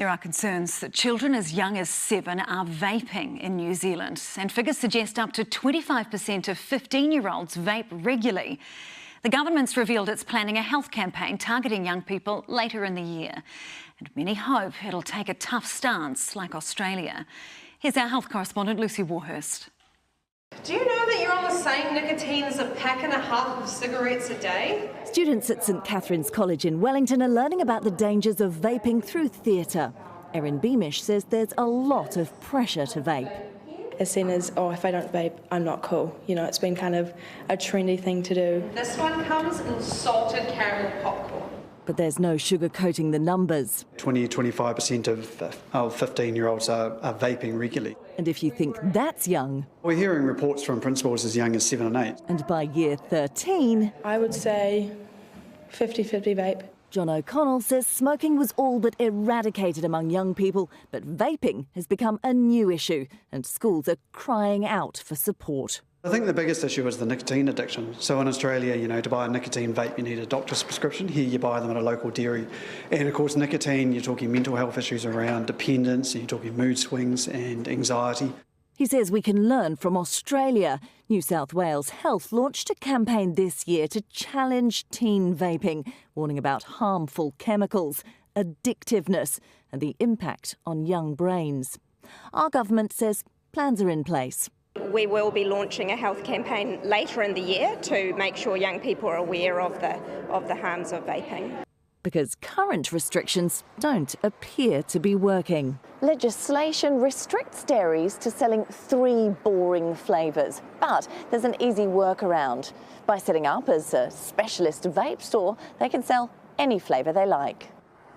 There are concerns that children as young as 7 are vaping in New Zealand, and figures suggest up to 25% of 15-year-olds vape regularly. The government's revealed it's planning a health campaign targeting young people later in the year, and many hope it'll take a tough stance like Australia. Here's our health correspondent Lucy Warhurst. Do you know that you're on the same nicotine as a pack and a half of cigarettes a day? Students at St Catherine's College in Wellington are learning about the dangers of vaping through theatre. Erin Beamish says there's a lot of pressure to vape. As seen as, oh, if I don't vape, I'm not cool. You know, it's been kind of a trendy thing to do. This one comes in salted caramel popcorn. But there's no sugarcoating the numbers. 20–25% of 15-year-olds are vaping regularly. And if you think that's young... We're hearing reports from principals as young as 7 and 8. And by year 13... I would say 50-50 vape. John O'Connell says smoking was all but eradicated among young people, but vaping has become a new issue and schools are crying out for support. I think the biggest issue is the nicotine addiction. So in Australia, you know, to buy a nicotine vape, you need a doctor's prescription. Here you buy them at a local dairy. And of course, nicotine, you're talking mental health issues around dependence, and you're talking mood swings and anxiety. He says we can learn from Australia. New South Wales Health launched a campaign this year to challenge teen vaping, warning about harmful chemicals, addictiveness and the impact on young brains. Our government says plans are in place. We will be launching a health campaign later in the year to make sure young people are aware of the harms of vaping. Because current restrictions don't appear to be working. Legislation restricts dairies to selling 3 boring flavours, but there's an easy workaround. By setting up as a specialist vape store, they can sell any flavour they like.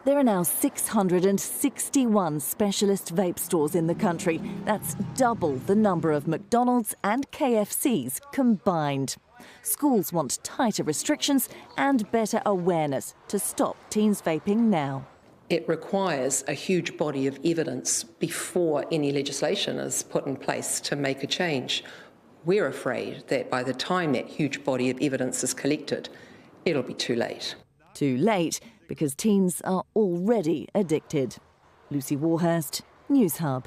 There are now 661 specialist vape stores in the country. That's double the number of McDonald's and KFCs combined. Schools want tighter restrictions and better awareness to stop teens vaping now. It requires a huge body of evidence before any legislation is put in place to make a change. We're afraid that by the time that huge body of evidence is collected, it'll be too late. Too late because teens are already addicted. Lucy Warhurst, News Hub.